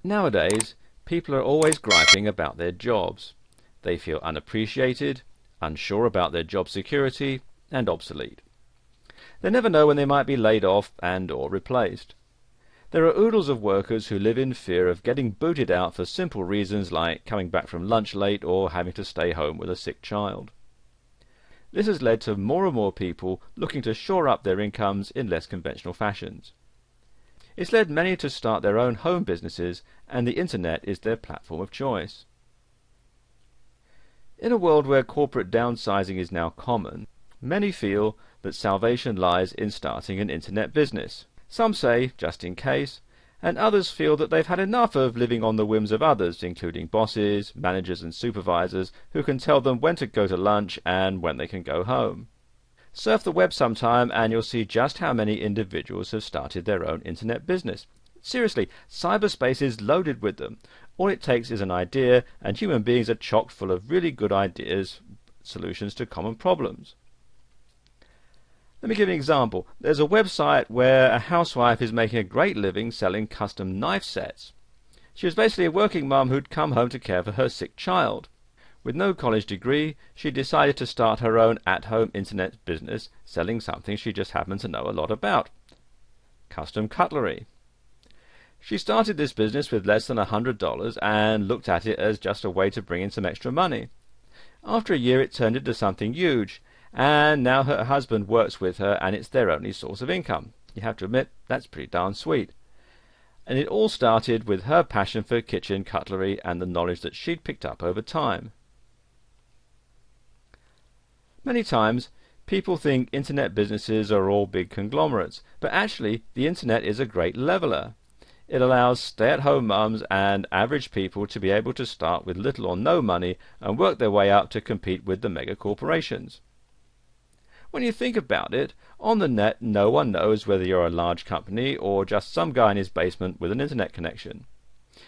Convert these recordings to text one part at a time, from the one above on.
Nowadays, people are always griping about their jobs. They feel unappreciated, unsure about their job security, and obsolete. They never know when they might be laid off and/or replaced. There are oodles of workers who live in fear of getting booted out for simple reasons like coming back from lunch late or having to stay home with a sick child. This has led to more and more people looking to shore up their incomes in less conventional fashions. It's led many to start their own home businesses, and the internet is their platform of choice. In a world where corporate downsizing is now common, many feel that salvation lies in starting an internet business. Some say, just in case, and others feel that they've had enough of living on the whims of others, including bosses, managers and supervisors, who can tell them when to go to lunch and when they can go home. Surf the web sometime and you'll see just how many individuals have started their own internet business. Seriously, cyberspace is loaded with them. All it takes is an idea, and human beings are chock full of really good ideas, solutions to common problems. Let me give you an example. There's a website where a housewife is making a great living selling custom knife sets. She was basically a working mum who'd come home to care for her sick child. With no college degree, she decided to start her own at-home internet business selling something she just happened to know a lot about: custom cutlery. She started this business with less than $100 and looked at it as just a way to bring in some extra money. After a year it turned into something huge, and now her husband works with her and it's their only source of income. You have to admit, that's pretty darn sweet. And it all started with her passion for kitchen cutlery and the knowledge that she'd picked up over time. Many times, people think internet businesses are all big conglomerates, but actually the internet is a great leveler. It allows stay-at-home mums and average people to be able to start with little or no money and work their way up to compete with the mega corporations. When you think about it, on the net no one knows whether you're a large company or just some guy in his basement with an internet connection.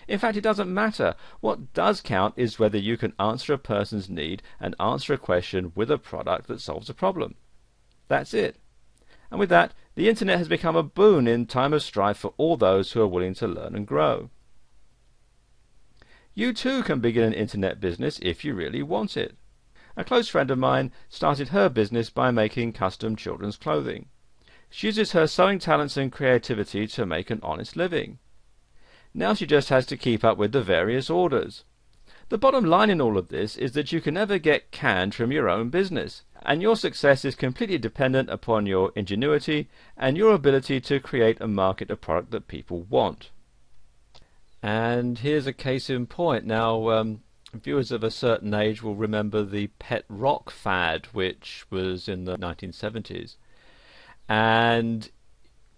In fact, it doesn't matter. What does count is whether you can answer a person's need and answer a question with a product that solves a problem. That's it. And with that, the internet has become a boon in time of strife for all those who are willing to learn and grow. You too can begin an internet business if you really want it. A close friend of mine started her business by making custom children's clothing. She uses her sewing talents and creativity to make an honest living. Now she just has to keep up with the various orders. The bottom line in all of this is that you can never get canned from your own business, and your success is completely dependent upon your ingenuity and your ability to create and market a product that people want. And here's a case in point. Now, viewers of a certain age will remember the pet rock fad, which was in the 1970s. And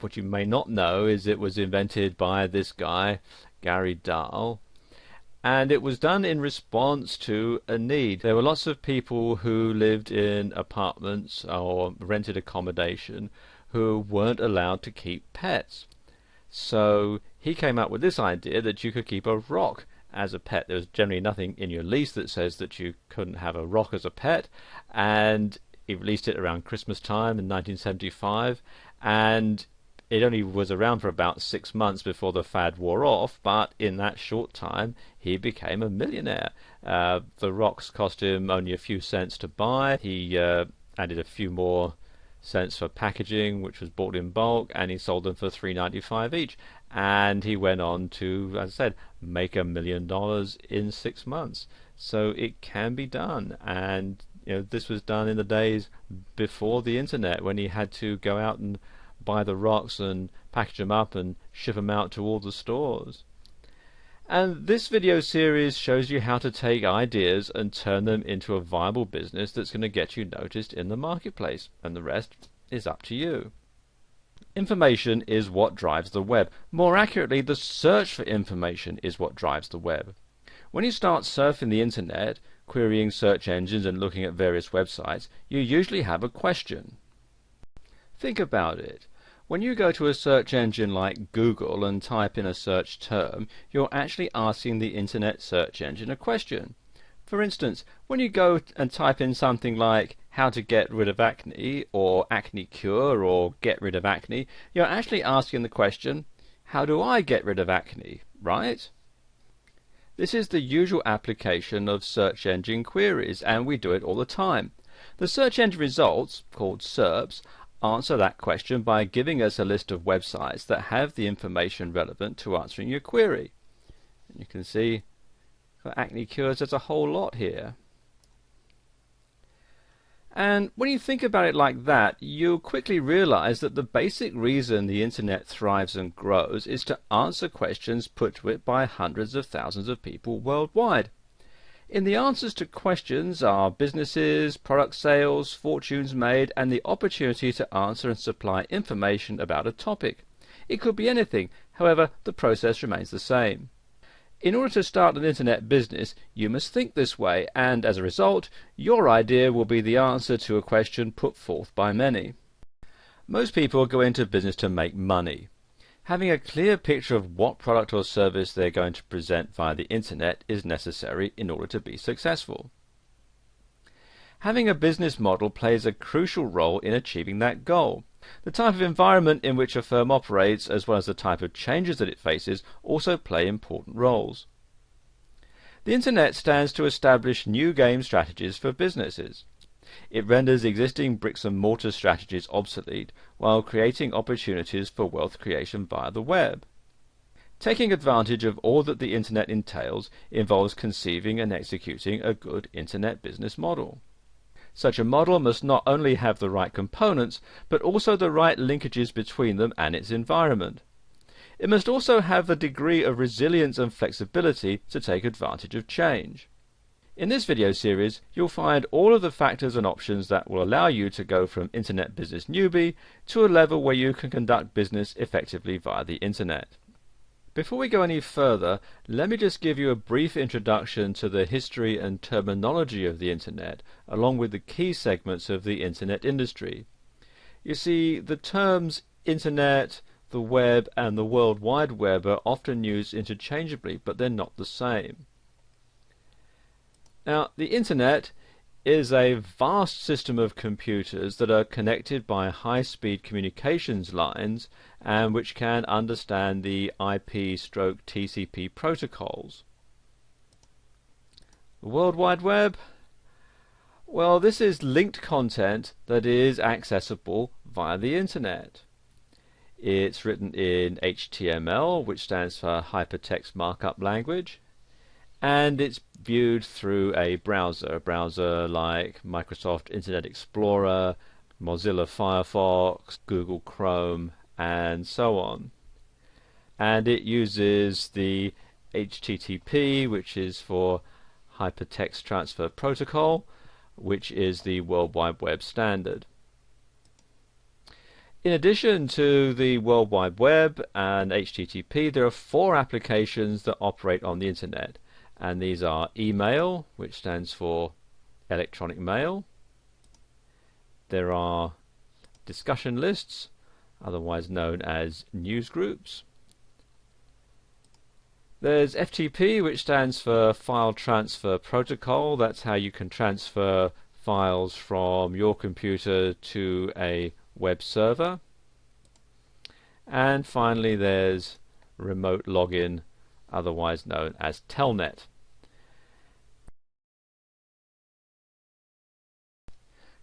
what you may not know is it was invented by this guy, Gary Dahl, and it was done in response to a need. There were lots of people who lived in apartments or rented accommodation who weren't allowed to keep pets. So he came up with this idea that you could keep a rock as a pet. There was generally nothing in your lease that says that you couldn't have a rock as a pet, and he released it around Christmas time in 1975, and it only was around for about 6 months before the fad wore off, but in that short time he became a millionaire. The rocks cost him only a few cents to buy. He added a few more cents for packaging, which was bought in bulk, and he sold them for $3.95 each. And he went on to, as I said, make $1 million in 6 months. So it can be done. And this was done in the days before the internet, when he had to go out and buy the rocks and package them up and ship them out to all the stores. And this video series shows you how to take ideas and turn them into a viable business that's going to get you noticed in the marketplace, and the rest is up to you. Information is what drives the web. More accurately, the search for information is what drives the web. When you start surfing the internet, querying search engines and looking at various websites, you usually have a question. Think about it. When you go to a search engine like Google and type in a search term, you're actually asking the internet search engine a question. For instance, when you go and type in something like how to get rid of acne, or acne cure, or get rid of acne, you're actually asking the question, how do I get rid of acne, right? This is the usual application of search engine queries, and we do it all the time. The search engine results, called SERPs, answer that question by giving us a list of websites that have the information relevant to answering your query. And you can see for acne cures there's a whole lot here. And when you think about it like that, you'll quickly realize that the basic reason the internet thrives and grows is to answer questions put to it by hundreds of thousands of people worldwide. In the answers to questions are businesses, product sales, fortunes made, and the opportunity to answer and supply information about a topic. It could be anything, however, the process remains the same. In order to start an internet business, you must think this way, and as a result, your idea will be the answer to a question put forth by many. Most people go into business to make money. Having a clear picture of what product or service they're going to present via the internet is necessary in order to be successful. Having a business model plays a crucial role in achieving that goal. The type of environment in which a firm operates, as well as the type of changes that it faces, also play important roles. The internet stands to establish new game strategies for businesses. It renders existing bricks and mortar strategies obsolete, while creating opportunities for wealth creation via the web. Taking advantage of all that the internet entails involves conceiving and executing a good internet business model. Such a model must not only have the right components, but also the right linkages between them and its environment. It must also have a degree of resilience and flexibility to take advantage of change. In this video series, you'll find all of the factors and options that will allow you to go from internet business newbie to a level where you can conduct business effectively via the internet. Before we go any further, let me just give you a brief introduction to the history and terminology of the internet, along with the key segments of the internet industry. You see, the terms internet, the web, and the World Wide Web are often used interchangeably, but they're not the same. Now, the internet is a vast system of computers that are connected by high-speed communications lines and which can understand the IP/TCP protocols. The World Wide Web? Well, this is linked content that is accessible via the internet. It's written in HTML, which stands for Hypertext Markup Language, and it's viewed through a browser like Microsoft Internet Explorer, Mozilla Firefox, Google Chrome, and so on. And it uses the HTTP, which is for Hypertext Transfer Protocol, which is the World Wide Web standard. In addition to the World Wide Web and HTTP, there are 4 applications that operate on the internet. And these are email, which stands for electronic mail. There are discussion lists, otherwise known as news groups. There's FTP, which stands for File Transfer Protocol. That's how you can transfer files from your computer to a web server. And finally there's remote login, otherwise known as Telnet.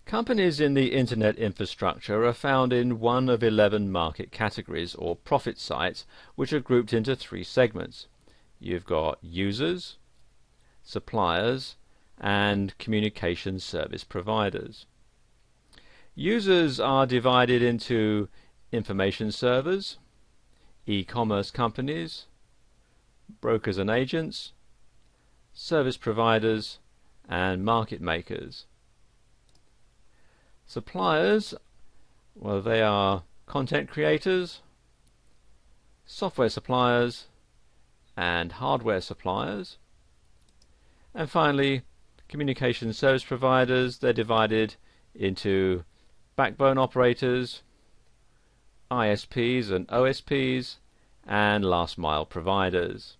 Companies in the internet infrastructure are found in one of 11 market categories or profit sites, which are grouped into 3 segments. You've got users, suppliers, and communication service providers. Users are divided into information servers, e-commerce companies, brokers and agents, service providers, and market makers. Suppliers, well, they are content creators, software suppliers, and hardware suppliers. And finally, communication service providers, they're divided into backbone operators, ISPs and OSPs, and last mile providers.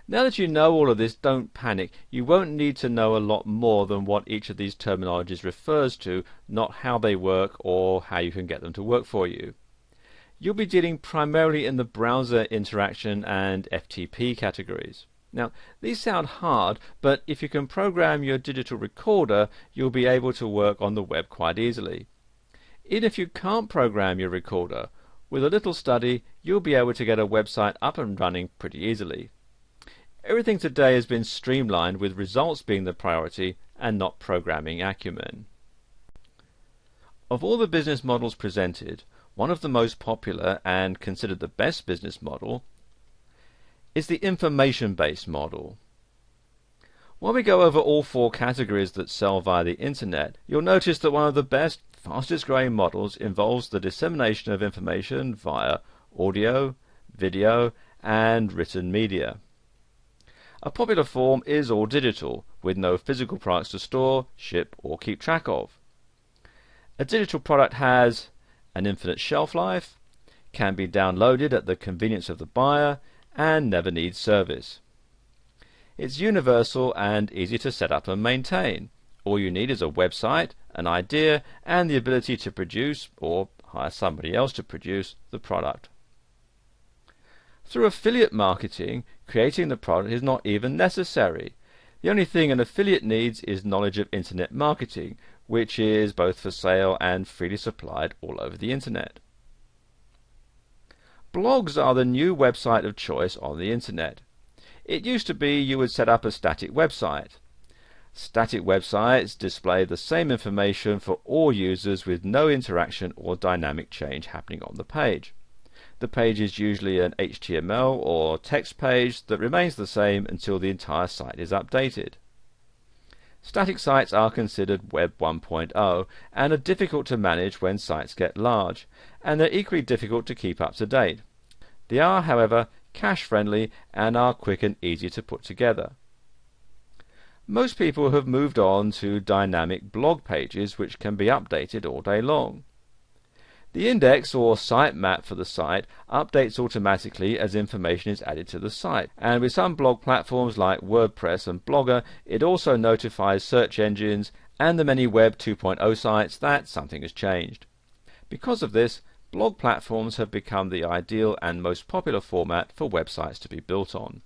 Now that you know all of this, don't panic. You won't need to know a lot more than what each of these terminologies refers to, not how they work or how you can get them to work for you. You'll be dealing primarily in the browser interaction and FTP categories. Now, these sound hard, but if you can program your digital recorder, you'll be able to work on the web quite easily. Even if you can't program your recorder, with a little study, you'll be able to get a website up and running pretty easily. Everything today has been streamlined, with results being the priority and not programming acumen. Of all the business models presented, one of the most popular and considered the best business model is the information-based model. While we go over all four categories that sell via the internet, you'll notice that one of the best, fastest growing models involves the dissemination of information via audio, video, and written media. A popular form is all digital, with no physical products to store, ship, or keep track of. A digital product has an infinite shelf life, can be downloaded at the convenience of the buyer, and never needs service. It's universal and easy to set up and maintain. All you need is a website, an idea, and the ability to produce, or hire somebody else to produce, the product. Through affiliate marketing, creating the product is not even necessary. The only thing an affiliate needs is knowledge of internet marketing, which is both for sale and freely supplied all over the internet. Blogs are the new website of choice on the internet. It used to be you would set up a static website. Static websites display the same information for all users with no interaction or dynamic change happening on the page. The page is usually an HTML or text page that remains the same until the entire site is updated. Static sites are considered Web 1.0 and are difficult to manage when sites get large, and they're equally difficult to keep up to date. They are, however, cache-friendly and are quick and easy to put together. Most people have moved on to dynamic blog pages which can be updated all day long. The index or sitemap for the site updates automatically as information is added to the site, and with some blog platforms like WordPress and Blogger, it also notifies search engines and the many Web 2.0 sites that something has changed. Because of this, blog platforms have become the ideal and most popular format for websites to be built on.